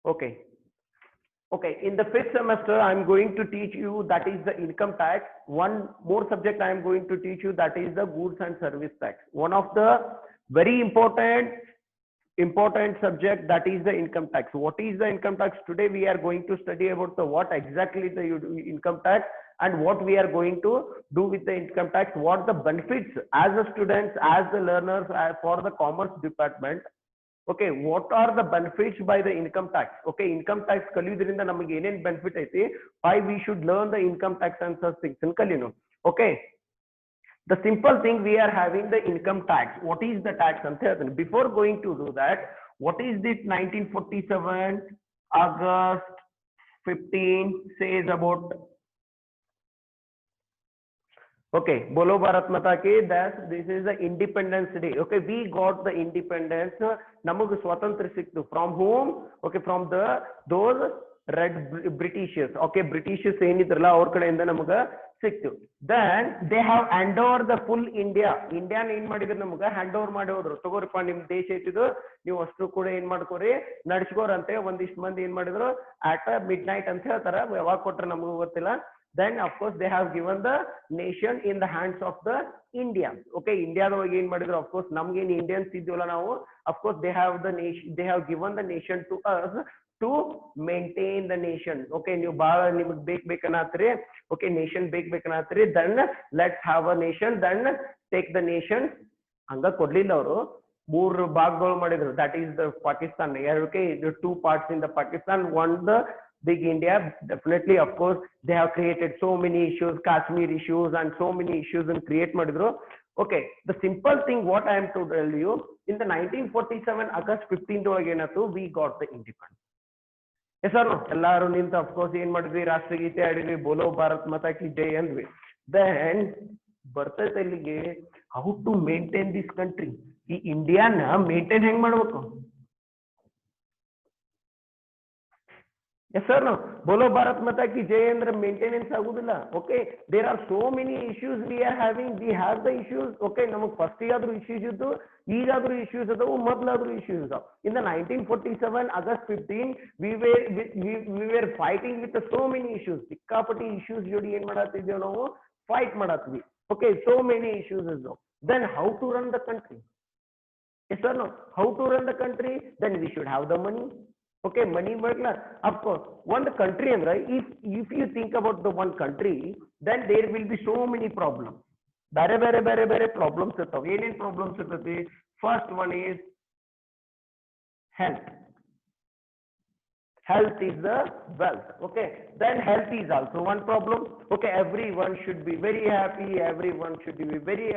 Okay. Okay, in the fifth semester, I'm going to teach you that is the income tax. One more subject I am going to teach you that is the goods and service tax. One of the very important subject that is the income tax. What is the income tax? Today we are going to study about the what exactly the income tax and what we are going to do with the income tax. What the benefits as the students, as the learners, for the commerce department. Okay, what are the benefits by the income tax? Okay, income tax ಕಲಿಯುವುದರಿಂದ ನಮಗೆ ಏನೇನ್ benefit ಐತಿ? Why we should learn the income tax and such things ಅಂತ ಕಲಿಯೋಣ. Okay, the simple thing we are having the income tax. What is the tax ಅಂತ ಹೇಳ್ತೀನಿ. Before going to do that, what is this 1947 August 15 says about? Okay, Bolo Bharat Mata ki, that this is the Independence Day. Okay, we got the independence. Namug Swatantra Siktu. From whom? Okay, from those red Britishers. Okay, Britishers ಏನಿದ್ರಲ್ಲ ಅವ್ರ ಕಡೆಯಿಂದ ನಮಗ ಸಿಕ್ತು. Then they have hand over the full India. Indian ಏನ್ ಮಾಡಿದ್ರು ನಮಗ hand over ಮಾಡಿ ಹೋದ್ರು. ತಗೋರಿಪ್ಪ ನಿಮ್ ದೇಶ ಐತಿದು ನೀವು ಅಷ್ಟು ಕೂಡ ಏನ್ ಮಾಡ್ಕೋರಿ ನಡೆಸ್ಕೋರಂತೆ ಒಂದಿಷ್ಟು ಮಂದಿ ಏನ್ ಮಾಡಿದ್ರು at midnight ಅಂತ ಹೇಳ್ತಾರ. ಯಾವಾಗ ಕೊಟ್ರೆ ನಮಗೂ ಗೊತ್ತಿಲ್ಲ. Then of course they have given the nation in the hands of the India. Okay, India again ಮಾಡಿದ್ರು. Of course ನಮ್ಗೆ Indians ಇದ್ದೀವಲ್ಲ ನಾವು. Of course they have the nation. They have given the nation to us to maintain the nation. Okay, ನೀವು ಬಾಳ ನಿಮಗೆ ಬೇಕನ್ನತ್ರಿ. Okay, nation ಬೇಕನ್ನತ್ರಿ. Then let's have a nation. Then take the nation. ಹಂಗ ಕೊಡ್ಲಿಲ್ಲ ಅವರು. ಮೂರು ಭಾಗಗಳು ಮಾಡಿದ್ರು. That is the Pakistan. Okay, the two parts in the Pakistan. One the big India. Definitely, of course, they have created so many issues, Kashmir issues, and so many issues and create madidru. Okay, the simple thing what I am to tell you, in the 1947 August 15th ಒಳಗೇನಾಯ್ತು, we got the independence. Yes or no? ಎಲ್ಲರೂ ನಿಂತ of course ಏನ್ ಮಾಡಿದ್ವಿ, ರಾಷ್ಟ್ರಗೀತೆ ಆಡಿದ್ವಿ, ಬೋಲೋ ಭಾರತ್ ಮಾತಾ ಕಿ ಜೈ ಅಂದ್ವಿ. Then ಬರ್ತೈತೆ ಇಲ್ಲಿಗೆ how to maintain this country. ಈ ಇಂಡಿಯಾನ ಮೇಂಟೈನ್ ಹೆಂಗ್ ಮಾಡ್ಬೇಕು? Yes sir, no. Bolo Bharat Mata ki Jai andre maintenance agudilla. Okay, there are so many issues we are having. We have the issues. Okay, namak first yadru issues iddu, ಈಗಾದ್ರೂ issues adavu, ಮೊದಲಾದ್ರೂ issues adavu. In the 1947 August 15, we were fighting with so many issues. ಸಿಕ್ಕಾಪಟ್ಟಿ issues ಜೋಡಿ ಏನ್ ಮಾಡತ್ತಿದ್ದೇವೆ ನಾವು? Fight ಮಾಡತ್ವಿ. Okay, so many issues adavu. Then how to run the country? Yes sir, no. How to run the country? Then we should have the money. Okay, money ಬರ್ಲ. Of course, one country ಅಂದ್ರೆ if you think about the one country, then there will be so many problems. ಬೇರೆ problems ಇರ್ತಾವ. ಏನೇನ್ problems ಇರ್ತೈತಿ? First one is health. Health is the wealth. Okay, then health is also one problem. Okay, everyone should be very happy, everyone should be very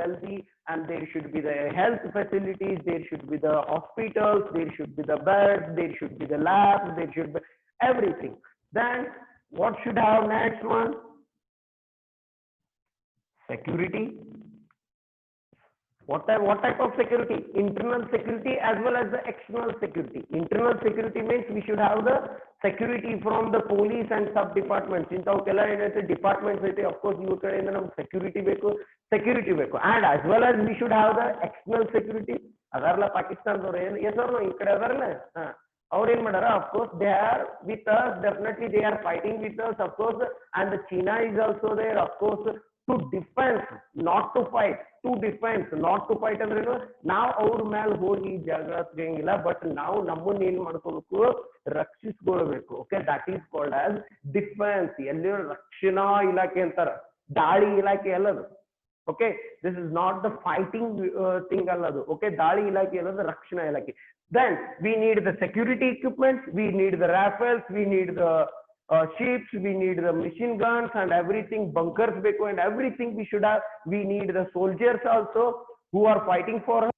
healthy, and there should be the health facilities, there should be the hospitals, there should be the beds, there should be the labs, there should be everything. Then what should have next one? Security. What type of security? Internal security as well as the external security. Internal security means we should have the security from the police and sub departments. ಇಂಥವಕ್ಕೆಲ್ಲ ಏನೈತೆ departments ಐತೆ. of course ಇವ್ರ ಕಡೆಯಿಂದ ನಮ್ಗೆ security ಬೇಕು. And as well as we should have the external security. ಅದಾರಲ್ಲ ಪಾಕಿಸ್ತಾನದವ್ರು ಏನು ಹೆಸರು ಈ ಕಡೆ ಅದಾರಲ್ಲ ಅವ್ರು ಏನ್ ಮಾಡ್ಯಾರ? of course they are with us, definitely they are fighting with us, of course, and the China is also there, of course, to defense, not to fight. To defense, not to fight ಅಂದ್ರೇನು? ನಾವು ಅವ್ರ ಮೇಲೆ ಹೋಗಿ ಜಗಳ ತೆಗಿಯಂಗಿಲ್ಲ, but ನಾವು ನಮ್ಮನ್ನ ಏನ್ ಮಾಡ್ಕೋಬೇಕು? ರಕ್ಷಿಸ್ಕೊಳ್ಬೇಕು. Okay, that is called as defence. ಎಲ್ಲಿ ರಕ್ಷಣಾ ಇಲಾಖೆ ಅಂತಾರ, ದಾಳಿ ಇಲಾಖೆ ಅಲ್ಲದು. Okay, this is not the fighting thing ಅಲ್ಲದು. ಓಕೆ, ದಾಳಿ ಇಲಾಖೆ ಅಲ್ಲದು, ರಕ್ಷಣಾ ಇಲಾಖೆ. Then we need the security equipment, we need the rifles, we need the ships, we need the machine guns and everything, bunkers beko and everything we should have. We need the soldiers also who are fighting for us.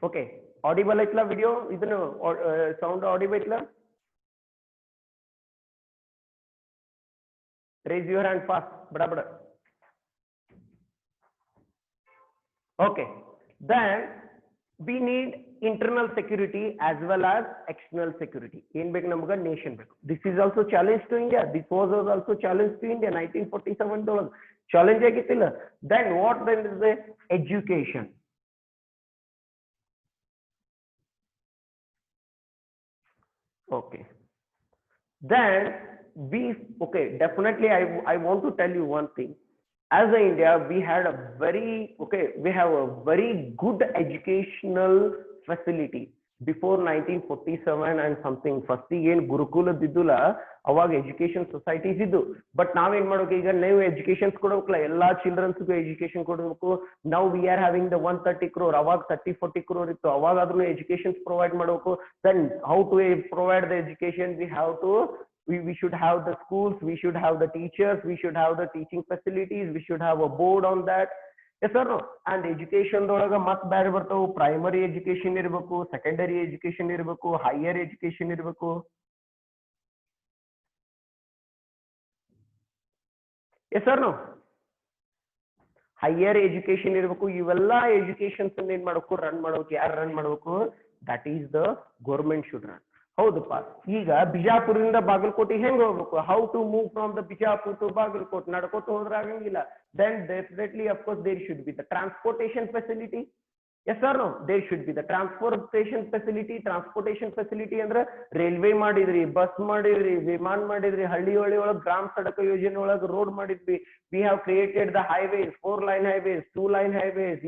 Okay, audible aitla video idನ್ನು sound audible aitla? Raise your hand fast, bada. Okay, then we need internal security as well as external security. In big namaga nation beko. This is also challenge to India. This was also challenge to India. 1947 challenge ಆಗಿತ್ತಿಲ್ಲ. Then what then is the education? Okay. Then we, okay, definitely I want to tell you one thing. As a India, we had a very, okay, we have a very good educational facility before 1947 and something. First ಏನು ಗುರುಕುಲದ ಇದ್ದುಲ್ಲ, ಅವಾಗ education societies ಇದ್ದು. But ನಾವೇನ್ ಮಾಡ್ಬೇಕು, ಈಗ ನೀವು educations ಕೊಡ್ಬೇಕಲ್ಲ, ಎಲ್ಲಾ ಚಿಲ್ಡ್ರನ್ಸ್ಗೂ education ಕೊಡ್ಬೇಕು. ನಾವು we are having the 130 crore, ಅವಾಗ 30-40 crore ಇತ್ತು, ಅವಾಗಾದ್ರೂ ಎಜುಕೇಶನ್ಸ್ ಪ್ರೊವೈಡ್ ಮಾಡಬೇಕು. Then how to provide the education, we have to, we should have the schools, we should have the teachers, we should have the teaching facilities, we should have a board on that. Yes or no? And education ದೊಳಗ ಮತ್ ಬೇರೆ ಬರ್ತಾವು. Primary education ಇರಬೇಕು, secondary education ಇರಬೇಕು, higher education ಇರಬೇಕು. Yes sir no, higher education ಇರಬೇಕು. ಇವೆಲ್ಲ educations ಏನ್ ಮಾಡಬೇಕು, ರನ್ ಮಾಡಬೇಕು. ಯಾರು ರನ್ ಮಾಡಬೇಕು? That is the government should run. ಹೌದಪ್ಪ. ಈಗ ಬಿಜಾಪುರದಿಂದ ಬಾಗಲಕೋಟೆಗೆ ಹೆಂಗ್ ಹೋಗ್ಬೇಕು? How to move from the Bijapur to Bagalkot? ನಡ್ಕೋತ ಹೋದ್ರೆ ಆಗಂಗಿಲ್ಲ. Then definitely of course there should be the transportation facility. Yes sir no, there should be the transportation facility. Transportation facility ಅಂದ್ರೆ ರೈಲ್ವೆ ಮಾಡಿದ್ರಿ, ಬಸ್ ಮಾಡಿದ್ರಿ, ವಿಮಾನ ಮಾಡಿದ್ರಿ, ಹಳ್ಳಿ ಒಳಗೆ ಗ್ರಾಮ ಸಡಕ ಯೋಜನೆ ಒಳಗೆ ರೋಡ್ ಮಾಡಿದ್ವಿ. We have created the highways, 4 lane highways, 2 lane highways,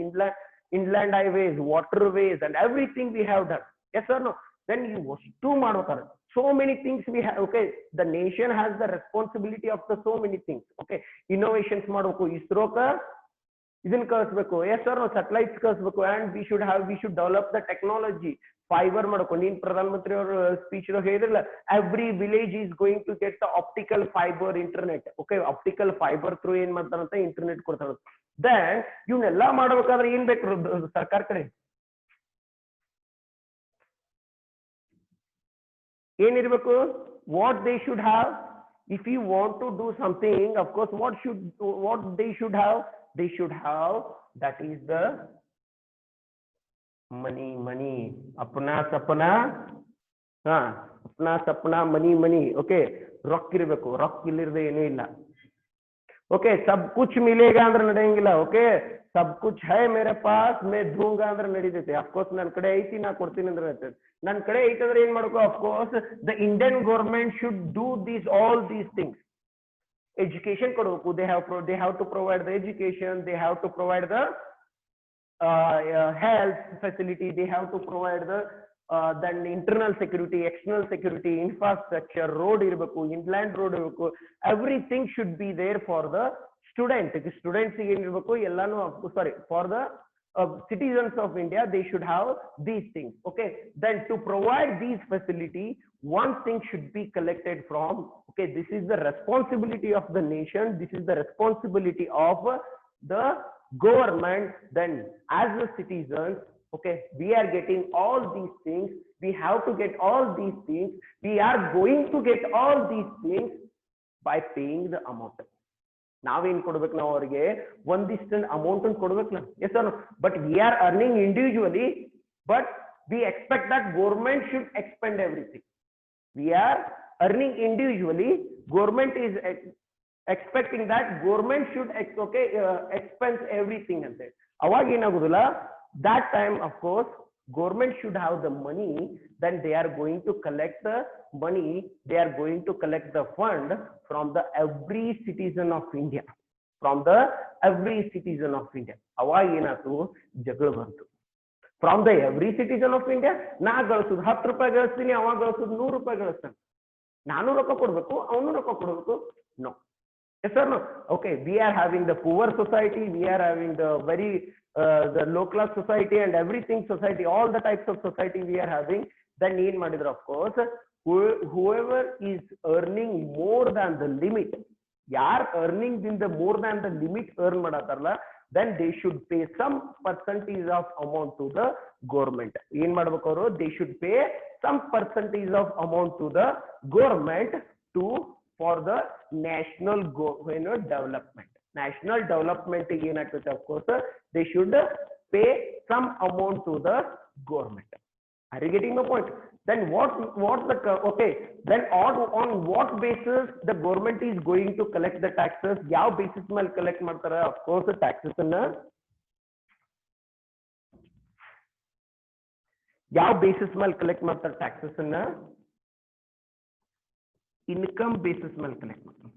inland highways, waterways, and everything we have done. Yes or no? Then you ಅಷ್ಟು ಮಾಡ್ತಾರೆ. So many things we have. Okay, the nation has the responsibility of the so many things. Okay, innovations ಮಾಡಬೇಕು. ಇಸ್ರೋಕ ಇದನ್ನ ಕಳಿಸ್ಬೇಕು. Yes sir, satellites ಕಳಿಸ್ಬೇಕು. And we should develop the technology. Fiber ಮಾಡಬೇಕು. ನೀನ್ ಪ್ರಧಾನ ಮಂತ್ರಿ ಅವರ ಸ್ಪೀಚ್ ಹೇಳಿದ್ರಲ್ಲ, every village is going to get the optical fiber internet. Okay, optical fiber through ಏನ್ ಮಾಡ್ತಾರಂತ ಇಂಟರ್ನೆಟ್ ಕೊಡ್ತಾರ. ದೆನ್ ಇವನ್ನೆಲ್ಲಾ ಮಾಡ್ಬೇಕಾದ್ರೆ ಏನ್ ಬೇಕು ಸರ್ಕಾರ ಕಡೆ? ಏನಿರ್ಬೇಕು? What they should have? If you want to do something, of course what they should have? They should have, that is the money. Apna sapna, apna sapna, money. Okay, rock ಇರಬೇಕು. ರೊಕ್ಕ ಇಲ್ಲಿರದೆ ಏನೂ ಇಲ್ಲ. ಓಕೆ, ಸಬ್ ಕುಚ್ ಮಿಲೇಗಾ ಅಂದ್ರೆ ನಡೆಯಂಗಿಲ್ಲ. Okay, ಸಬ್ ಕುಚ್ high ಮೇರೆ pass, May ದೂಂಗಾ ಅಂದ್ರೆ ನಡೀತೈತೆ. Of course ನನ್ನ ಕಡೆ ಐತಿ, ನಾ ಕೊಡ್ತೀನಿ ಅಂದ್ರೆ ನಡೀತೈತೆ. ನನ್ನ ಕಡೆ ಐತಂದ್ರೆ ಏನ್ ಮಾಡ್ಕೋ? Of course the Indian government should do all these things. Education ಕೊಡಬೇಕು. they have to provide the education, they have to provide the health facility, they have to provide the then internal security, external security, infrastructure, road irbeku, inland road irbeku. Everything should be there for the students ಏನು ಇರಬೇಕು ಎಲ್ಲಾನು. Sorry, for the citizens of India, they should have these things. Okay, then to provide these facility, one thing should be collected from. Okay, this is the responsibility of the nation, this is the responsibility of the government. Then as the citizens, okay, we are getting all these things, we have to get all these things, we are going to get all these things by paying the amount. ನಾವೇನ್ ಕೊಡ್ಬೇಕು? ನಾವು ಅವರಿಗೆ ಒಂದಿಷ್ಟು amount ಕೊಡ್ಬೇಕಲ್ಲ. Yes sir, but we are earning individually, but we expect that government should expend everything. We are earning individually, government is expecting that government should expense everything ಅಂತ. ಅವಾಗ ಏನಾಗುದಿಲ್ಲ, that time of course government should have the money, then they are going to collect the money, they are going to collect the fund from the every citizen of India, from the every citizen of India. ಅವಾಗ ಏನಾಯ್ತು? ಜಗಳ ಬಂತು. From the every citizen of India, ನಾ ಗಳಿಸೋದು 10 ರೂಪಾಯಿ ಗಳಿಸ್ತೀನಿ, ಅವಾಗ ಗಳಿಸೋದು 100 ರೂಪಾಯಿ ಗಳಿಸ್ತಾನೆ. ನಾನು ರೊಕ್ಕ ಕೊಡ್ಬೇಕು, ಅವನು ರೊಕ್ಕ ಕೊಡ್ಬೇಕು? No. Yes or no? Okay, we are having the poor society, we are having the very the low class society and everything society, all the types of society we are having. Then ಏನ್ ಮಾಡಿದ್ರು? of course whoever is earning more than the limit, ಯಾರ್ earning ದಿಂದ more than the limit earn ಮಾಡತಾರಲ್ಲ, then they should pay some percentage of amount to the government. ಏನ್ ಮಾಡ್ಬೇಕು ಅವರು? they should pay some percentage of amount to the government to for the national development. National development ಏನಾಗ್ತದೆ? of course they should pay some amount to the government. Are you getting my point? Then what the okay? Then on what basis the government is going to collect the taxes? Yav basis mal collect ಮಾಡ್ತಾರೆ? Of course, the taxes ಅನ್ನ ಯಾವ basis mal collect ಮಾಡ್ತಾರೆ taxes ಅನ್ನ? Income basis mal collect ಮಾಡ್ತಾರೆ.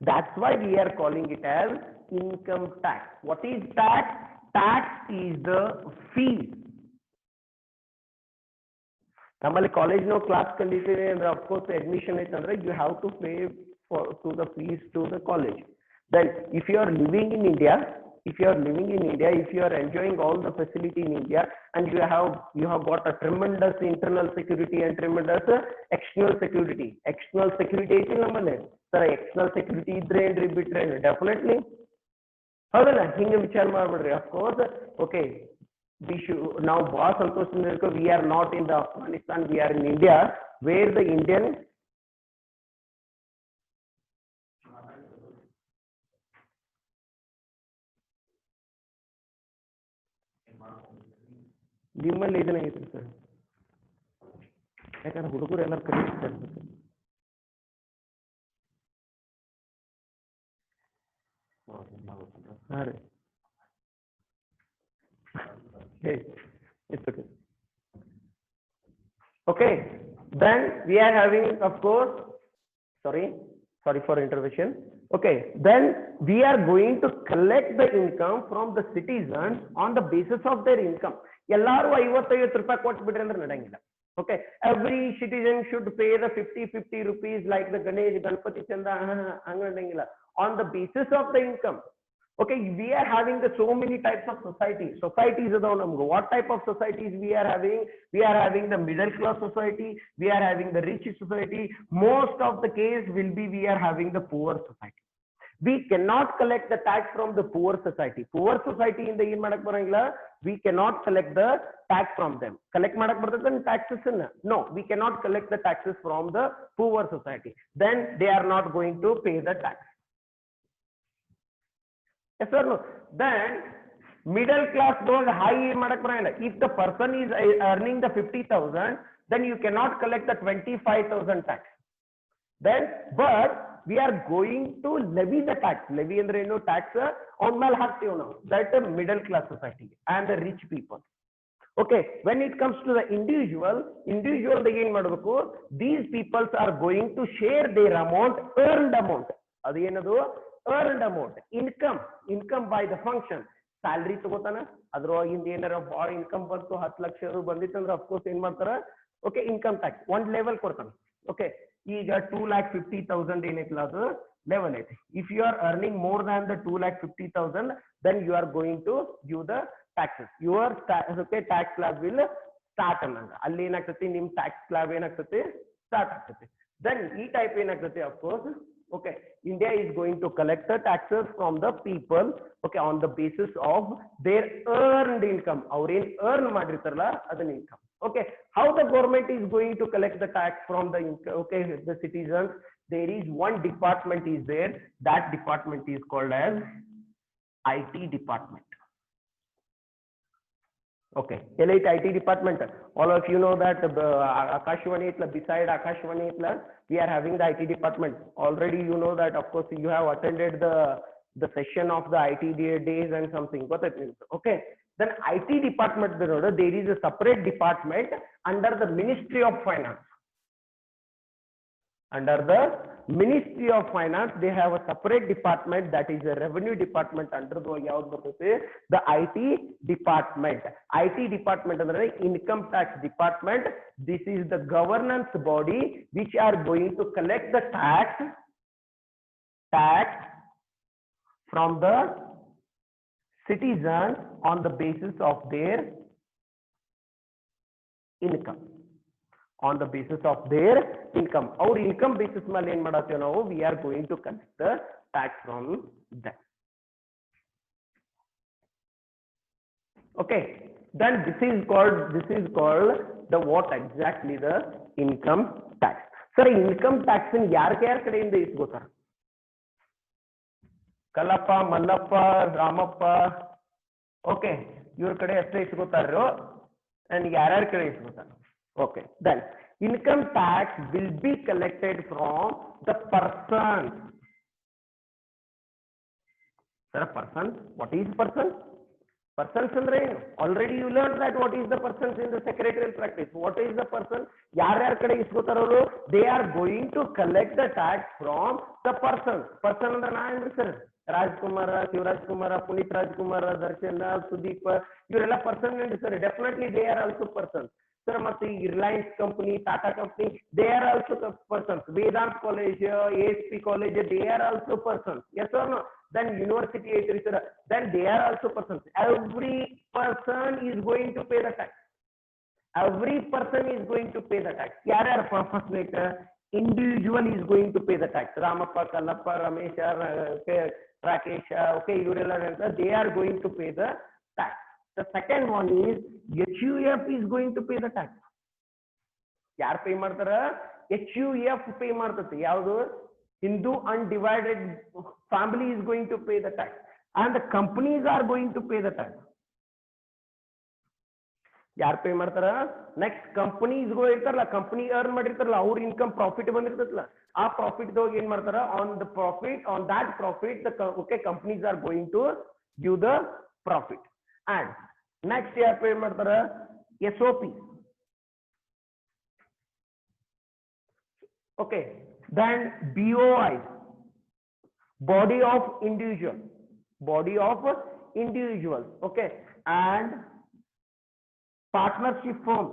That's why we are calling it as income tax. What is tax? Tax is the fee. Namali college no class condition and of course admission is under you have to pay to the fees to the college. Then if you are living in India, if you are enjoying all the facility in India and you have got a tremendous internal security and tremendous external security ಐತಿ ನಮ್ಮಲ್ಲಿ sir external security ಇದ್ರೆ ಏನ್ರಿ ಬಿಟ್ರೆ definitely ಹೌದಲ್ಲ ಹಿಂಗೆ ವಿಚಾರ ಮಾಡ್ಬಿಡ್ರಿ of course okay ನಾವು ಬಹಳ ಸಂತೋಷದಿಂದ ಇರ್ಕೋ we are not in the Afghanistan, we are in India where the Indian ನಿಮ್ಮಲ್ಲಿ ಇದನ್ನಾಗೈತ್ರಿ ಸರ್ ಯಾಕಂದ್ರೆ ಹುಡುಗರು ಎಲ್ಲರೂ ಕಲಿಸ್ತಾರೆ ಹಾಂ ರೀ hey it's okay. Okay, then we are having of course sorry for intervention. Okay, then we are going to collect the income from the citizens on the basis of their income. ಎಲ್ಲಾರು 50 ರೂಪಾಯಿ ಕೊಟ್ಟು ಬಿಡ್ರಿ ಅಂದ್ರೆ ನಡೆಯಂಗಿಲ್ಲ. Okay, every citizen should pay the 50 rupees like the Ganesh Ganpati Chanda hanga ನಡೆಯಂಗಿಲ್ಲ on the basis of the income. Okay, we are having the so many types of societies adav namge. What type of societies we are having the middle class society, we are having the rich society. Most of the case will be we are having the poor society. We cannot collect the tax from the poor society in the in madak barangilla. We cannot collect the tax from them. Collect madak bartadane taxes na? No, we cannot collect the taxes from the poor society. Then they are not going to pay the tax. Yes or no? Then middle class those high madak barangilla. If the person is earning the 50,000, then you cannot collect the 25,000 tax. Then but we are going to levy the tax. Levy andre eno tax on mel haktevu now. That the middle class society and the rich people. Okay, when it comes to the individual the ಏನು ಮಾಡಬೇಕು? These peoples are going to share their amount, earned amount. ಅದು ಏನದು? Earned amount, income by the function. Salary ತಗೋತಾನ, ಅದ್ರೊಳಗಿಂದ ಏನಾರ ಭಾಳ income ಬಂತು 10 lakh ಬಂದಿತ್ತಂದ್ರೆ of course ಏನ್ ಮಾಡ್ತಾರ? Okay, income tax one level ಕೊಡ್ತಾನ. Okay, ಈಗ 2,50,000 ಏನೈತಲ್ಲ ಅದು level ಐತಿ. If you are earning more than the 2,50,000, then you are going to give the taxes. Your tax slab will start ಅನ್ನಂಗ. ಅಲ್ಲಿ ಏನಾಗ್ತತಿ? ನಿಮ್ tax slab ಏನಾಗ್ತತಿ? Start ಆಗ್ತತಿ. Then ಈ type ಏನಾಗ್ತತಿ? Of course, okay, India is going to collect the taxes from the people, okay, on the basis of their earned income. ಅವ್ರು ಏನ್ earn ಮಾಡಿರ್ತಾರಲ್ಲ ಅದನ್ನ income. Okay, how the government is going to collect the tax from the okay the citizens? There is one department is there. That department is called as IT department. Okay, elite IT department. All of you know that Akashvani itla, beside Akashvani itla, we are having the IT department. Already you know that of course you have attended the session of the IT days and something. What that means? Okay, then IT department there is a separate department under the Ministry of Finance. Under the Ministry of Finance, they have a separate department, that is a revenue department. Under the IT department. IT department under the income tax department. This is the governance body which are going to collect the tax from the citizens on the basis of their income. On the basis of their income. Our income basis ಮೇಲೆ ಏನು ಮಾಡತ್ತೇವೆ ನಾವು? We are going to collect the tax from them. Okay, then this is called the what exactly? The income tax. Sir, income tax in ಯಾರ ಕಡೆಯಿಂದ ಇಸ್ಕೋತಾರ? Kallappa, Mallappa, Ramappa, okay, ಇವ್ರ ಕಡೆ ಅಷ್ಟೇ ಇಸ್ಕೋತಾರೋ? and ಯಾರ್ಯಾರ ಕಡೆ ಇಸ್ಕೊತಾನೆ. Okay, then income tax will be collected from the person. Sir, person, what is person? Persons andre ಏನು? Already you learned that what is the persons in the secretarial practice. What is the person? ಯಾರ್ಯಾರ ಕಡೆ ಇಸ್ಕೊತಾರ ಅವರು? They are going to collect the tax from the person. Person ಅಂದ್ರೆ ನಾ ಏನ್ರಿ sir? Rajkumar, Shivaraj Kumar, Puneeth Rajkumar, Darshan, Sudeep ಇವರೆಲ್ಲ person ಏನ್ರಿ sir? Definitely they are also person. Sir, ಮತ್ತೆ Reliance company, Tata company, they are also persons. Vedant college, ASP college, they are also persons. Yes or no? Then university, then they are also persons. Every person is going to pay the tax. Every person is going to pay the tax. Yar first like individual is going to pay the tax. Ramappa, Kallappa, Ramesh, Rakesh, okay, they are going to pay the tax. The second one is HUF is going to pay the tax. Yar pay ಮಾಡ್ತಾರ? HUF pay ಮಾಡ್ತತಿ. ಯಾವುದು? Hindu undivided family is going to pay the tax, and the companies are going to pay the tax. ಯಾರು pay ಮಾಡ್ತಾರ? Next companies ಗಳು ಇರ್ತಾರಲ್ಲ, company earn ಮಾಡಿರ್ತಾರಲ್ಲ, ಅವ್ರ income profit ಬಂದಿರ್ತಲ್ಲ, ಆ ಪ್ರಾಫಿಟ್ ದಾಗ ಏನ್ ಮಾಡ್ತಾರ? On the profit, on that profit the okay companies are going to give the profit. And next ಯಾರು ಪೇ ಮಾಡ್ತಾರ? SOP. Okay, then BOI, body of individual, body of individuals, okay, and partnership firm.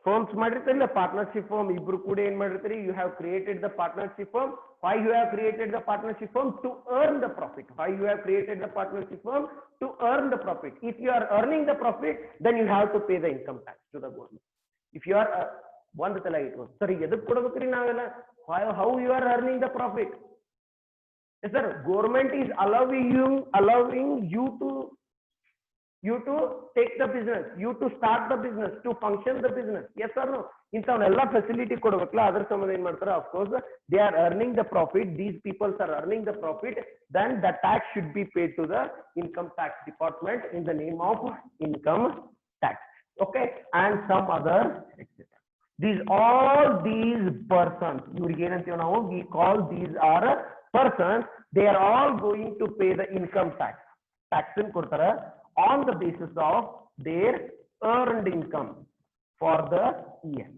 Firms ಮಾಡಿರ್ತಾರಲ್ಲ, partnership firm ಇಬ್ರು ಕೂಡ ಏನ್ ಮಾಡಿರ್ತೀರಿ? You have created the partnership firm. Why you have created the partnership firm? To earn the profit. Why you have created the partnership firm? To earn the profit. If you are earning the profit, then you have to pay the income tax to the government. If you are ಒಂದು ತಲೆ ಇಟ್ಕೊಂಡು sir ಎದಕ್ಕೆ ಕೊಡ್ಬೇಕ್ರಿ ನಾವೆಲ್ಲ? How you are earning the profit? Sir government is allowing you to take the business, you to start the business, to function the business. Yes or no? ಇಂಥವನ್ನೆಲ್ಲ facility ಕೊಡ್ಬೇಕಲ್ಲ, ಅದ್ರ ಸಂಬಂಧ ಏನ್ ಮಾಡ್ತಾರೆ? Of course they are earning the profit, these peoples are earning the profit, then the tax should be paid to the income tax department in the name of income tax. Okay, and some other etc. All these persons, we call these are persons. They are all going to pay the income tax. Tax in Kurtara on the basis of their earned income for the year.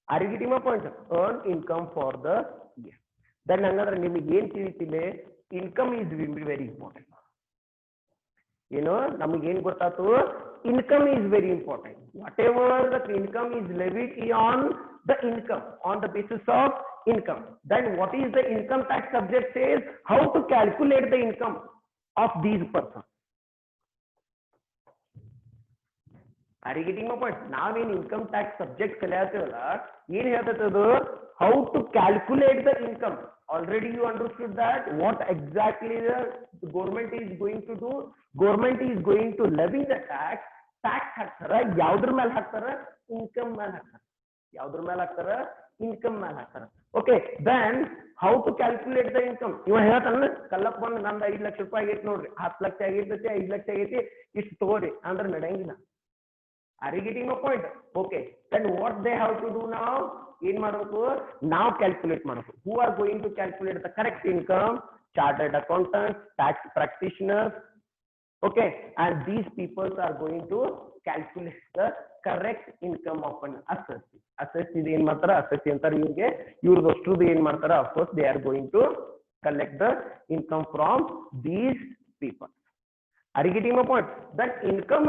Are you getting my point? Earned income for the year. Then another name income is very important. You know, income is very important. Whatever the income is levied on the income, on the basis of income. Then what is the income tax subject says? How to calculate the income of these persons. Are you getting my point? Now in income tax subject how to calculate the income. Already you understood that what exactly the government is going to do. Government is going to levy the tax. Tax ಹಾಕ್ತಾರ, ಯಾವ್ದ್ರ ಮೇಲೆ ಹಾಕ್ತಾರ? Income ಮೇಲೆ ಹಾಕ್ತಾರ. ಯಾವ್ದ್ರ ಮೇಲೆ ಹಾಕ್ತಾರ? Income ಮೇಲೆ ಹಾಕ್ತಾರ. Okay, then how to calculate the income? ಇವ ಹೇಳ್ತಾನ, ಕಲ್ಲಪ್ಪ ಬಂದು ನಂದು 5 ಲಕ್ಷ ರೂಪಾಯಿ ಆಗೈತಿ ನೋಡ್ರಿ, 10 ಲಕ್ಷ ಆಗೈತಿ, 5 ಲಕ್ಷ ಆಗೈತಿ, ಇಷ್ಟು ತಗೋರಿ ಅಂದ್ರೆ ನಡೆಯಂಗಿಲ್ಲ. Are you getting my point? Okay, then what they have to do now? ಏನ್ ಮಾಡಬೇಕು? ನಾವು ಕ್ಯಾಲ್ಕುಲೇಟ್ ಮಾಡಬೇಕು. Who are going to calculate the correct income? Chartered accountants, tax practitioners. Okay, and these people are going to calculate the correct income of an assessee. Assessee ಏನ್ ಮಾಡ್ತಾರ? assessee ಅಂತಾರೆ ಇವ್ರಿಗೆ. ಇವ್ರದ್ದು ಅಷ್ಟರದ್ದು ಏನ್ ಮಾಡ್ತಾರ? of course they are going to collect the income from these people. Are you getting my point? That income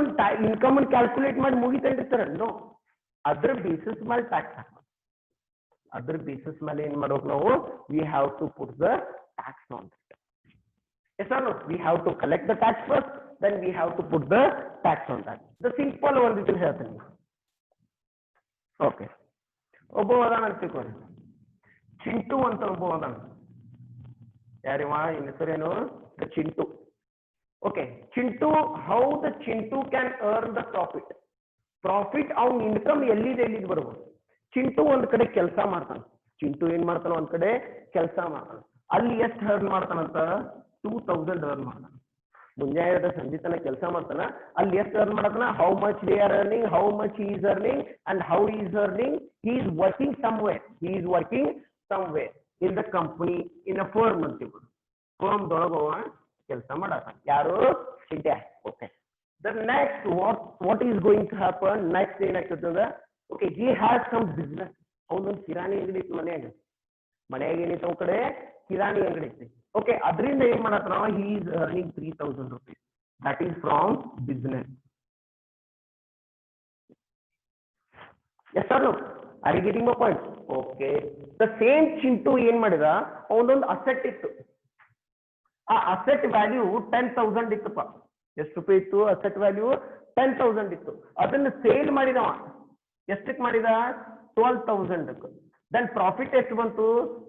and calculate ಮಾಡಿ ಮುಗಿತೇನ್ರಿ sir? No, other basis ಮೇಲೆ tax ಹಾಕ್ಬೇಕು. Other basis ಮೇಲೆ ಏನ್ ಮಾಡ್ಬೇಕು ನಾವು? We have to put the tax on it. Yes or no? We have to collect the tax first, then we have to put the tax on that. The simple one is ಹೇಳ್ತೀನಿ. Okay, ಒಬ್ಬ ಅದಾನ ಅಂತ ತಿಳ್ಕೊಳ್ಳಿ, ಚಿಂಟು ಅಂತ ಒಬ್ಬ ಅದಾನ. ಯಾರಿವ? ಇನ್ನ ಹೆಸರೇನು? Chintu. Okay, Chintu, how the Chintu can earn the profit? Profit ಅವನ ಇನ್ಕಮ್ ಎಲ್ಲಿದೆ ಬರ್ಬೋದು. ಚಿಂಟು ಒಂದ್ ಕಡೆ ಕೆಲಸ ಮಾಡ್ತಾನ. ಚಿಂಟು ಏನ್ ಮಾಡ್ತಾನ? ಒಂದ್ ಕಡೆ ಕೆಲಸ ಮಾಡ್ತಾನ. ಅಲ್ಲಿ ಎಷ್ಟು ಅರ್ನ್ ಮಾಡ್ತಾನಂತ? 2000 ಅರ್ನ್ ಮಾಡ್ತಾನ. ಮುಂಜಾನೆ ಸಂಜೆ ತನಕ ಕೆಲಸ ಮಾಡ್ತಾನ, ಅಲ್ಲಿ ಎಷ್ಟು ಅರ್ನ್ ಮಾಡತಾನ, how much they are earning, how much he is earning and how he is earning. He is working somewhere, in the company, in a firm ಅಂತೀವಿ. ಫರ್ಮ್ ದೊಳಗವ ಕೆಲಸ ಮಾಡತಾನ ಯಾರು, Chintya. Okay, the next what is going to happen next ಏನಾಗ್ತದ, okay, he has some business. ಅವನೊಂದು ಕಿರಾಣಿ ಅಂಗಡಿ ಇತ್ತು ಮನೆಯಾಗ ಏನಿತ್ತು ಅವ್ನ ಕಡೆ ಕಿರಾಣಿ ಅಂಗಡಿ ಐತಿ. ಓಕೆ, ಅದರಿಂದ ಏನ್ ಮಾಡತ್ತ, he is earning 3,000 rupees. That is from business. Yes or no? Are you getting my point? Okay, the same Chintu ಏನ್ ಮಾಡಿದ, ಅವನೊಂದು ಅಸೆಟ್ ಇತ್ತು. ಆ ಅಸೆಟ್ ವ್ಯಾಲ್ಯೂ 10,000 ಇತ್ತಪ್ಪ. ಎಷ್ಟು ರೂಪಾಯಿ ಇತ್ತು ಅಸೆಟ್ ವ್ಯಾಲ್ಯೂ? 10,000 ಇತ್ತು. ಅದನ್ನ ಸೇಲ್ ಮಾಡಿದವ ಎಷ್ಟಕ್ಕೆ ಮಾಡಿದ? 12,000. ದೆನ್ ಪ್ರಾಫಿಟ್ ಎಷ್ಟು ಬಂತು?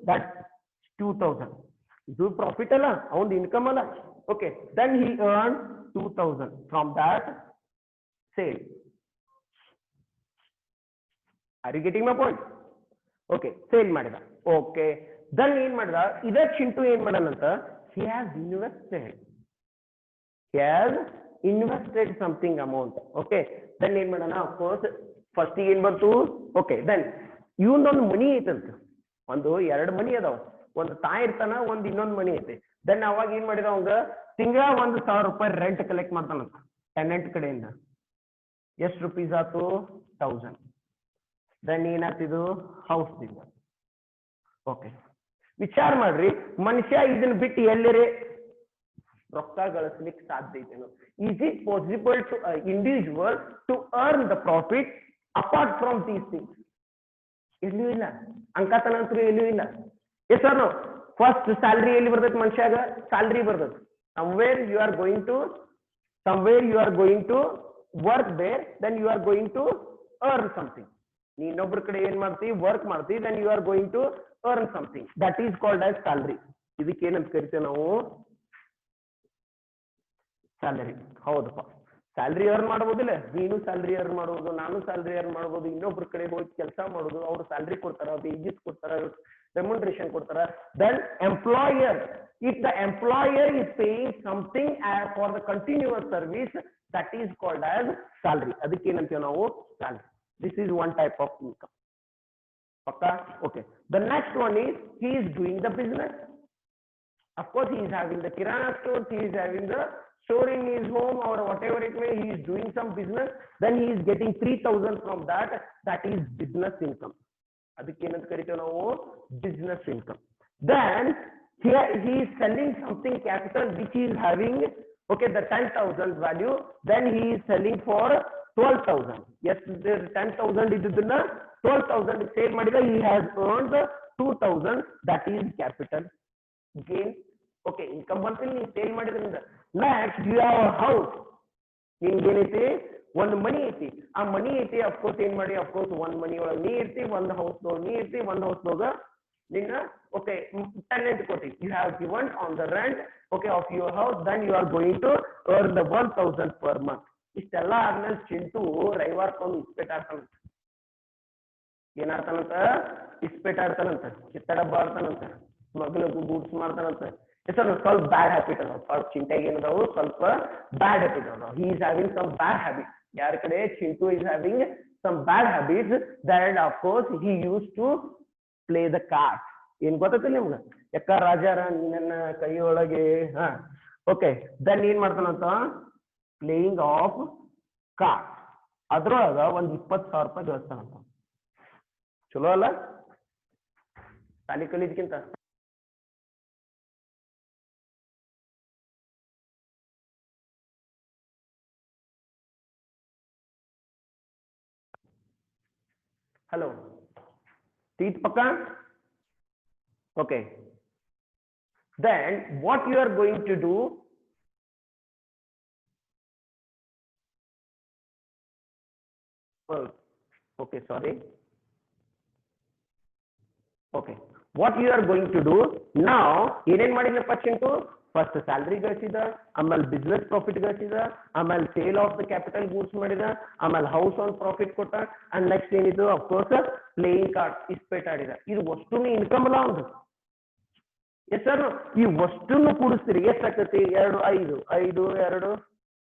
ದಟ್ 2,000. ಇದು ಪ್ರಾಫಿಟ್ ಅಲ್ಲ, ಅವನ್ ಇನ್ಕಮ್ ಅಲ್ಲ. Okay, then he earn 2,000 from that sale. Are you getting my point? Okay, sale ಮಾಡಿದ. ಓಕೆ, ದೆನ್ ಏನ್ ಮಾಡಿದ, ಇದೇ ಚಿಂಟು ಏನ್ ಮಾಡನಂತ, he has invested something amount. Okay, then ಏನ್ ಮಾಡೋಣ, of course ಫಸ್ಟ್ ಏನ್ ಬಂತು. ಓಕೆ, ದೆನ್ ಇವನೊಂದು ಮನಿ ಐತಂತ, ಒಂದು ಎರಡು ಮನಿ ಅದಾವ, ಒಂದು ತಾಯಿ ಇರ್ತಾನ, ಒಂದ್ ಇನ್ನೊಂದು ಮನಿ ಐತಿ. ದೆನ್ ಅವಾಗ ಏನ್ ಮಾಡಿದ, ಅವಂಗ ತಿಂಗಳ 1,000 ರೂಪಾಯಿ ರೆಂಟ್ ಕಲೆಕ್ಟ್ ಮಾಡ್ತಾನಂತ ಟೆನೆಂಟ್ ಕಡೆಯಿಂದ. ಎಷ್ಟು ರೂಪೀಸ್ ಆತು? 1,000. ದೆನ್ ಏನಾಗ್ತಿದ್ದು, ಹೌಸ್ ದಿಂದ. ಓಕೆ, ವಿಚಾರ ಮಾಡ್ರಿ, ಮನುಷ್ಯ ಇದನ್ನ ಬಿಟ್ಟು ಎಲ್ಲರೇ ರೊಕ್ಕ ಗಳಿಸ್ಲಿಕ್ಕೆ ಸಾಧ್ಯ ಐತೇನು? Is it possible to individual to earn the profit apart from these things? ಎಲ್ಲೂ ಇಲ್ಲ, ಅಂಕತನಂತರೂ ಎಲ್ಲೂ ಇಲ್ಲ. Yes sir, no. First salary ಎಲ್ಲಿ ಬರ್ತೈತಿ ಮನುಷ್ಯಾಗ? ಸ್ಯಾಲ್ರಿ ಬರ್ತೈತಿ. somewhere you are going to work there, then you are going to earn something. ನೀ ಇನ್ನೊಬ್ರ ಕಡೆ ಏನ್ ಮಾಡ್ತಿ, ವರ್ಕ್ ಮಾಡ್ತಿ, then you are going to earn something. That is called as salary. ಇದಕ್ಕೆ ಏನಂತ ಕರಿತೇವೆ ನಾವು? ಸ್ಯಾಲರಿ. ಹೌದಪ್ಪ, ಸ್ಯಾಲ್ರಿ ಅರ್ನ್ ಮಾಡಬಹುದಿಲ್ಲ? ನೀನು ಸ್ಯಾಲ್ರಿ ಅರ್ನ್ ಮಾಡಬಹುದು, ನಾನು ಸ್ಯಾಲ್ರಿ ಅರ್ನ್ ಮಾಡಬಹುದು, ಇನ್ನೊಬ್ರ ಕಡೆ ಹೋಗಿ ಕೆಲಸ ಮಾಡೋದು, ಅವ್ರು ಸ್ಯಾಲ್ರಿ ಕೊಡ್ತಾರ, ವೇಜಸ್ ಕೊಡ್ತಾರ, ರೆಮ್ಯುನರೇಷನ್ ಕೊಡ್ತಾರ. Then employer, if the employer is paying something for the continuous service, that is called as salary. ಅದಕ್ಕೆ ಏನಂತೀವಿ ನಾವು? Salary. This is one type of income. Okay? Okay. The next one is, he is doing the business. Of course, he is having the kirana stores, he is having the store in his home or whatever it may, he is doing some business, then he is getting 3,000 from that. That is business income. ಅದಕ್ಕೆ ಏನಂತ ಕರಿತೇವೆ ನಾವು? Business income. Then here he is selling something capital which is having, okay, the 10,000 value, then he is selling for 12,000. Yes, there 10,000 ಇದ್ದನ್ನ 12,000 sale ಮಾಡಿದ, he has earned 2,000. that is capital gain. Okay, income ಬಂತು ನೀವು sale ಮಾಡಿದ್ರಿಂದ. Next you have a house. ನಿಮ್ಗೆ ಏನೈತಿ? ಒಂದು ಮನಿ ಐತಿ. ಆ ಮನಿ ಐತಿ, ಅಫ್ಕೋರ್ಸ್ ಏನ್ ಮಾಡಿ, ಅಫ್ಕೋರ್ಸ್ ಒಂದ್ ಮನಿ ಒಳಗೆ ನೀ ಇರ್ತಿ, ಒಂದ್ ಹೌಸ್ ನೊಳಗೆ ನೀ ಇರ್ತಿ, ಒಂದ್ ಹೌಸ್ ನೊಳಗ ನಿನ್ನ ಓಕೆ ಟೆನೆಂಟ್ ಕೊಟ್ಟಿ. You have given on the rent, okay, of your house, then you are going to earn the 1,000 per month. ಇಷ್ಟೆಲ್ಲ ಆದ್ಮೇಲೆ ಚಿಂಟು ರವಿವಾರ ಕೊಂಡು ಇಸ್ಪೇಟ್ ಆಡ್ತಾನಂತ. ಏನಾಡ್ತಾನಂತ? ಇಸ್ಪೇಟ್ ಆಡ್ತಾನಂತ, ಕಿತ್ತಡಬ್ಬ ಆಡ್ತಾನಂತ, ಮಗಲಿಗೂ ಗೂಡ್ಸ್ ಮಾಡ್ತಾನಂತ. ಸರ್, ಸ್ವಲ್ಪ ಬ್ಯಾಡ್ ಹ್ಯಾಬಿಟ್ ಅದಾವ. ಸ್ವಲ್ಪ ಚಿಂತೆಗೆ ಏನದಾವು? ಸ್ವಲ್ಪ ಬ್ಯಾಡ್ ಹ್ಯಾಬಿಟ್ ಅದಾವ. He is having some bad habit. ಯಾರ ಕಡೆ? Chintu is having some bad habits. That of course he use to play the cards. ಏನ್ ಗೊತ್ತಿಲ್ಲ ನಿಮ್ಗೆ? ಯಾಕ ರಾಜಾರ ನನ್ನ ಕೈಯೊಳಗೆ. ಹಾ, ಓಕೆ, ದೆನ್ ಏನ್ ಮಾಡ್ತಾನಂತ? Playing of cards. ಅದ್ರೊಳಗ ಒಂದ್ 20,000 ರೂಪಾಯಿ ಗಳಿಸ್ತಾನಂತ. ಚಲೋ ಅಲ್ಲ? ತಾಲಿ ಕಲಿದ್ಕಿಂತ. Hello, teeth pakka? Okay, then what you are going to do? Oh, okay, sorry. Okay, what you are going to do now? ಏನೇನ್ ಮಾಡಿದ್ನಪ್ಪ ಚಿಂಟು? ಫಸ್ಟ್ ಸ್ಯಾಲ್ರಿ ಗಳಿಸಿದ, ಆಮೇಲೆ ಬಿಸ್ನೆಸ್ ಪ್ರಾಫಿಟ್ ಗಳಿಸಿದ, ಆಮೇಲೆ sale of the capital goods ಮಾಡಿದ, ಆಮೇಲೆ house on profit ಕೊಟ್ಟ, and next ಏನಿದು? Of course playing card, ಇಸ್ಪೇಟ್ ಆಡಿದ. ಇದು ಅಷ್ಟು ಇನ್ಕಮ್ ಅಲ್ಲ ಒಂದು. ಎಸ್ ಸರ್ ಈ ವಸ್ತುನು ಕೂಡಿಸ್ತೀರಿ ಎಷ್ಟಾಗ್ತೈತಿ 2 5 5 2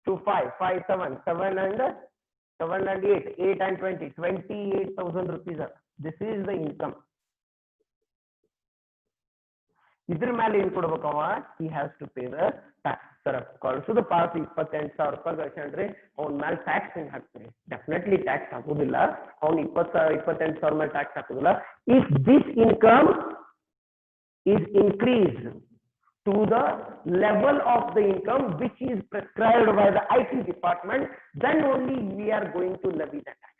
2 5 5 7 7 and 7 and 8 8 and 20 28,000 rupees sir. This is the income. ಇದ್ರ ಮೇಲೆ ಏನ್ ಕೊಡ್ಬೇಕವ he has to pay the tax sir. Also the pass 28,000 ರೂಪಾಯಿ ಗಳಿಸ್ಕೊಂಡ್ರಿ ಅವ್ನ ಮೇಲೆ ಟ್ಯಾಕ್ಸ್ ಹೆಂಗ್ ಹಾಕ್ತೀರಿ ಡೆಫಿನೆಟ್ಲಿ ಟ್ಯಾಕ್ಸ್ ಹಾಕೋದಿಲ್ಲ ಅವ್ನು 28,000 ಮೇಲೆ ಟ್ಯಾಕ್ಸ್ ಹಾಕೋದಿಲ್ಲ if this income is increased to the level of the income which is prescribed by the IT department, then only we are going to levy the tax.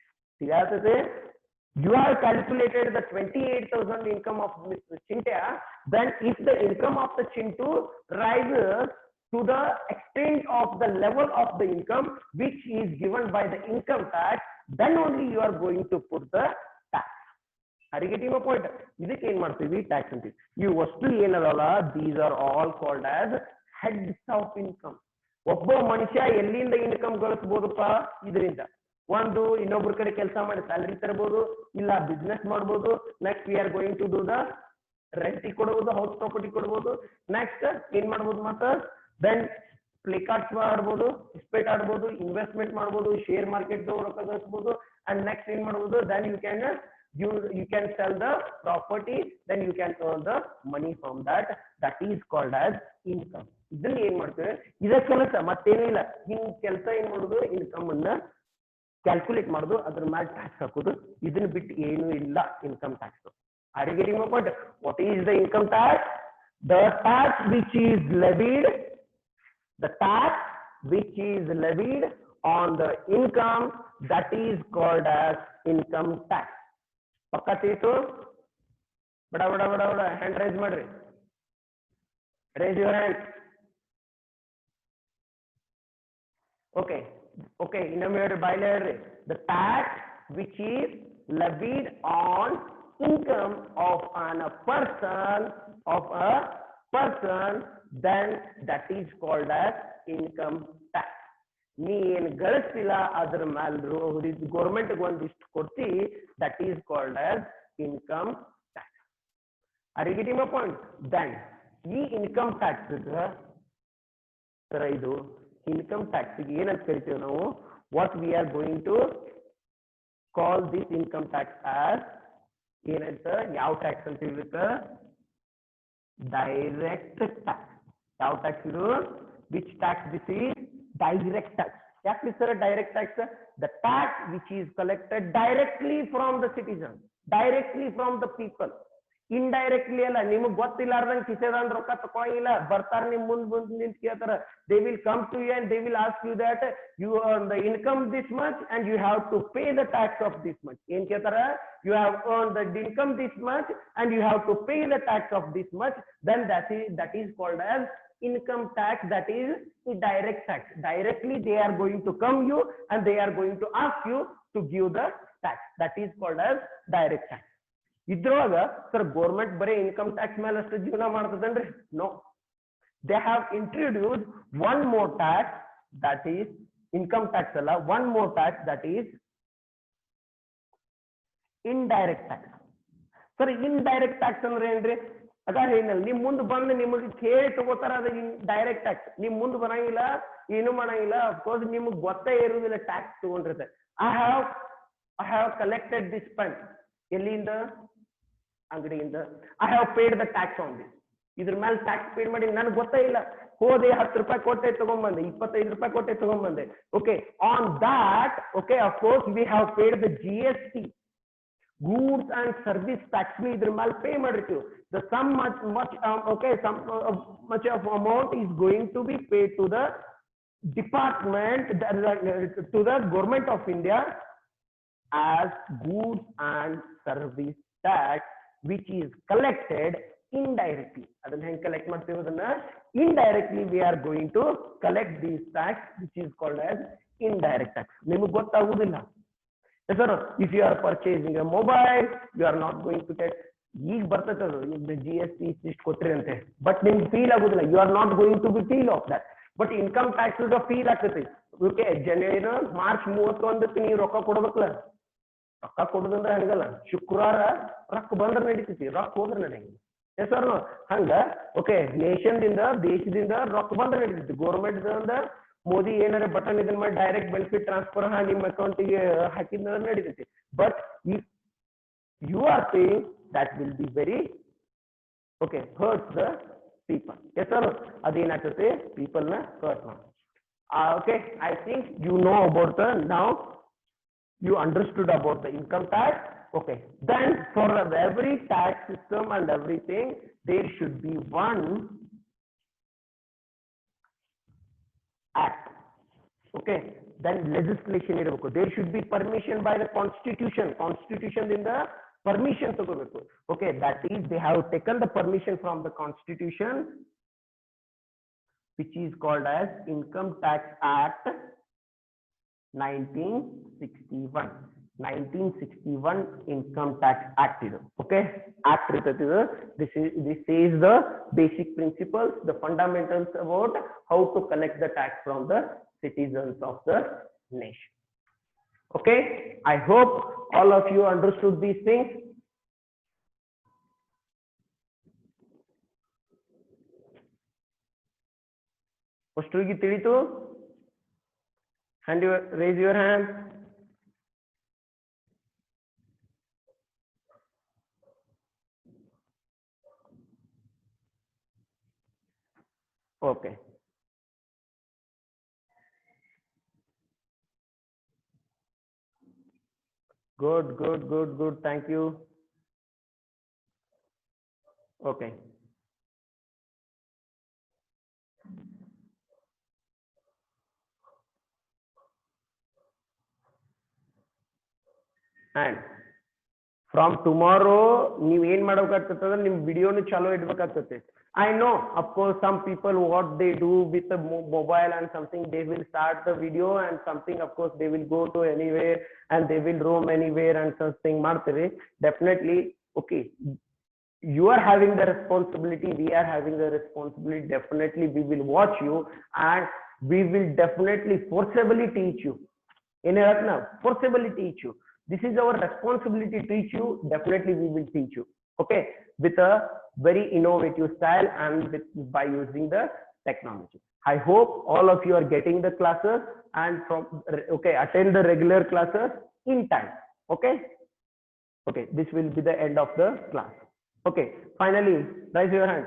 You have calculated the 28,000 income of Mr. Chinta, then if the income of the Chintu rises to the extent of the level of the income which is given by the income tax, then only you are going to put the tax. Are you getting my point? ಇದಕ್ಕೆ ಏನ್ ಮಾಡ್ತೀವಿ tax ಅಂತೀವಿ. ಈ ವಸ್ತು ಏನದಲ್ಲ these are all called as heads of income. ಒಬ್ಬ ಮನುಷ್ಯ ಎಲ್ಲಿಂದ ಇನ್ಕಮ್ ಗಳಿಸಬಹುದಪ್ಪ ಇದರಿಂದ ಒಂದು ಇನ್ನೊಬ್ಬರ ಕಡೆ ಕೆಲಸ ಮಾಡಿ ಸ್ಯಾಲರಿ ತರಬಹುದು ಇಲ್ಲ ಬಿಸ್ನೆಸ್ ಮಾಡಬಹುದು next we are going to do the rent ಕೊಡಬಹುದು ಹೌಸ್ ಪ್ರಾಪರ್ಟಿ ಕೊಡಬಹುದು ನೆಕ್ಸ್ಟ್ ಏನ್ ಮಾಡಬಹುದು ಮತ್ತೆ ದೆನ್ ಪ್ಲೇ ಕಾರ್ಡ್ಸ್ ಆಡಬಹುದು ಸ್ಪೇಟ್ ಆಡಬಹುದು ಇನ್ವೆಸ್ಟ್ಮೆಂಟ್ ಮಾಡಬಹುದು ಶೇರ್ ಮಾರ್ಕೆಟ್ ರೊಕ್ಕ ಗಳಿಸಬಹುದು ಅಂಡ್ ನೆಕ್ಸ್ಟ್ ಏನ್ ಮಾಡಬಹುದು then you can sell the property then you can earn the money from that is called as income. ಇದನ್ನ ಏನ್ ಮಾಡ್ತೇವೆ ಇದ ಕೆಲಸ ಮತ್ತೇನಿಲ್ಲ ಹಿಂಗ್ ಕೆಲಸ ಏನ್ ಮಾಡೋದು ಇನ್ಕಮ್ ಅನ್ನ ಕ್ಯಾಲ್ಕುಲೇಟ್ ಮಾಡೋದು ಅದ್ರ ಮೇಲೆ ಟ್ಯಾಕ್ಸ್ ಹಾಕೋದು ಇದನ್ನ ಬಿಟ್ಟು ಏನು ಇಲ್ಲ income tax. Are you getting my point? What is the income tax? The tax which is levied on the income that is called as income tax. ಪಕ್ಕ ತೀತು ಬಡ ಬಡ ಬಡ ಬಡ ಹ್ಯಾಂಡ್ ರೈಸ್ ಮಾಡ್ರಿ ರೈಸ್ ಯುವರ್ ಹ್ಯಾಂಡ್. ಓಕೆ ಇನ್ನೊಮ್ಮೆ ಹೇಳ್ರಿ ಬಾಯ್ಲೆ ಹೇಳ್ರಿ the tax which is levied on income of a person then that is called as income tax. ನೀ ಏನ್ ಗಳಿಸ್ತಿಲ್ಲ ಅದ್ರ ಮೇಲೆ ಗೌರ್ಮೆಂಟ್ ಒಂದಿಷ್ಟು ಕೊಡ್ತಿ that is called as income tax. Are you getting my point? Then ಈ ಇನ್ಕಮ್ ಟ್ಯಾಕ್ಸ್ ಸರ ಇದು income tax ಏನಂತ ಕರಿತೀವಿ ನಾವು what we are going to call this income tax as ಏನಂತ ಯಾವ ಟ್ಯಾಕ್ಸ್ ಅಂತ ಇರುತ್ತೆ ಡೈರೆಕ್ಟ್ ಟ್ಯಾಕ್ಸ್. ಯಾವ ಟ್ಯಾಕ್ಸ್ ಇದು which tax this is direct tax. That is a direct tax, the tax which is collected directly from the citizen, directly from the people. Indirectly alla niಮಗೆ ಗೊತ್ತಿಲ್ಲಾರ್ದಂಗೆ ಕಿಸೆದಾನ್ ರೊಕ್ಕ ತಕೊಳ್ಳಿಲ್ಲ ಬರ್ತಾರ ನಿಮ್ ಮುಂದ್ ನಿಂತು ಕೇಳ್ತಾರ they will come to you and they will ask you that you earn the income this much and you have to pay the tax of this much. ಏನ್ ಕೇಳ್ತಾರ you have earned the income this much and you have to pay the tax of this much, then that is called as income tax. That is a direct tax. Directly they are going to come you and they are going to ask you to give the tax. That is called as direct tax. ಇದ್ರೊಳಗ sir government ಬರೀ income tax ಮೇಲೆ ಅಷ್ಟು ಜೀವನ ಮಾಡ್ತದನ್ರಿ? No, they have introduce one more tax that is income tax ಅಲ್ಲ, one more tax that is indirect tax. Sir indirect tax ಅಂದ್ರೆ ಏನ್ರಿ? ಅದ ಏನಿಲ್ಲ ನಿಮ್ ಮುಂದ್ ಬಂದು ನಿಮಗೆ ಕೇಳಿ ತಗೋತಾರ ಅದ ಡೈರೆಕ್ಟ್ ಟ್ಯಾಕ್ಸ್. ನಿಮ್ ಮುಂದ್ ಬರಂಗಿಲ್ಲ ಏನು ಮಾಡಂಗಿಲ್ಲ, ಅಫ್ಕೋರ್ಸ್ ನಿಮ್ಗೆ ಗೊತ್ತೇ ಇರುವುದಿಲ್ಲ ಟ್ಯಾಕ್ಸ್ ತಗೊಂಡಿರುತ್ತೆ. I have collected this pen ಎಲ್ಲಿಂದ ಅಂಗಡಿಯಿಂದ, I have paid the tax on this. ಇದ್ರ ಮೇಲೆ ಟ್ಯಾಕ್ಸ್ ಪೇಡ್ ಮಾಡಿ ನನಗೆ ಗೊತ್ತೇ ಇಲ್ಲ, ಹೋದೆ 10 ರೂಪಾಯಿ ಕೊಟ್ಟೆ ತಗೊಂಡ್ಬಂದೆ, 25 ರೂಪಾಯಿ ಕೊಟ್ಟೆ ತಗೊಂಡ್ಬಂದೆ. Okay, on that okay of course we have paid the GST, goods and service tax ని ಇದ್ರ ಮೇಲೆ ಪೇ ಮಾಡಿರ್ತೀವಿ. The sum much of amount is going to be paid to the department, to the government of India as goods and service tax, which is collected indirectly. Adana heng collect ಮಾಡ್ತೀವಿ ಅದನ್ನ indirectly we are going to collect this tax which is called as indirect tax. ನಿಮಗೆ ಗೊತ್ತಾಗುವುದಿಲ್ಲ. Sir, if you are purchasing a mobile, you are not going to get ಈಗ ಬರ್ತದೆ ಅದು GST ಇಷ್ಟು ಕೊಟ್ರಿ ಅಂತೆ, ಬಟ್ ನಿಮ್ಗೆ ಫೀಲ್ ಆಗುದಿಲ್ಲ, you are not going to be feel of that. But income tax feel ಆಗ್ತೈತಿ. ಓಕೆ, ಮಾರ್ಚ್ 31 ನೀವು ರೊಕ್ಕ ಕೊಡ್ಬೇಕಲ್ಲ, ರೊಕ್ಕ ಕೊಡುದಂದ್ರೆ ಹಂಗಲ್ಲ, ಶುಕ್ರವಾರ ರೊಕ್ಕ ಬಂದ್ರೆ ನಡೀತೈತಿ, ರೊಕ್ಕ ಹೋದ್ರೆ ನಡೆಯಂಗಿಲ್ಲ. ಎಸ್ ಆರ್ ನೋ ಹಂಗ ಓಕೆ ನೇಷನ್ದಿಂದ ದೇಶದಿಂದ ರೊಕ್ಕ ಬಂದ್ರೆ ನಡೀತೈತಿ ಗೌರ್ಮೆಂಟ್ ಮೋದಿ ಏನಾರ ಬಟನ್ ಇದನ್ನ ಮಾಡಿ ಡೈರೆಕ್ಟ್ ಬೆನಿಫಿಟ್ ಟ್ರಾನ್ಸ್ಫರ್ ನಿಮ್ಮ ಅಕೌಂಟಿಗೆ ಹಾಕಿದ್ರೆ ನಡೀತೈತಿ but if you are paying that will be very okay hurts the people yes are ಅದೇನಾಗ್ತೈತಿ ಪೀಪಲ್ ನ ಹರ್ಟ್ ಮಾಡಿ okay I think you know about the now you understood about the income tax okay then for every tax system and everything there should be one act okay then legislation irಬೇಕು there should be permission by the constitution in the permission ತಗೋಬೇಕು okay that is they have taken the permission from the constitution which is called as Income Tax Act 1961 Income Tax Act ಇದು okay act ಇರ್ತೈತಿ this says the basic principles the fundamentals about how to collect the tax from the citizens of the nation okay I hope all of you understood these things ಅಷ್ಟರಿಗೆ ತಿಳಿತು raise your hand okay good thank you okay and from tomorrow ನೀವು ಏನ್ ಮಾಡಬೇಕಾಗ್ತದೆ ನಿಮ್ ವಿಡಿಯೋನು ಚಾಲೂ ಇಡಬೇಕಾಗ್ತದೆ I know of course some people what they do with the mobile and something they will start the video and something of course they will go to anywhere and they will roam anywhere and something ಮಾಡ್ತಾರೆ definitely okay you are having the responsibility we are having the responsibility definitely we will watch you and we will definitely forcibly teach you in a forcibly teach you this is our responsibility to teach you definitely we will teach you okay with a very innovative style and by using the technology I hope all of you are getting the classes and from okay attend the regular classes in time okay this will be the end of the class okay finally raise your hand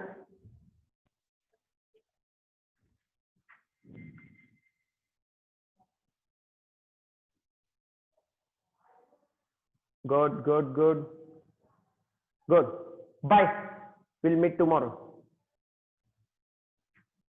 good bye we'll meet tomorrow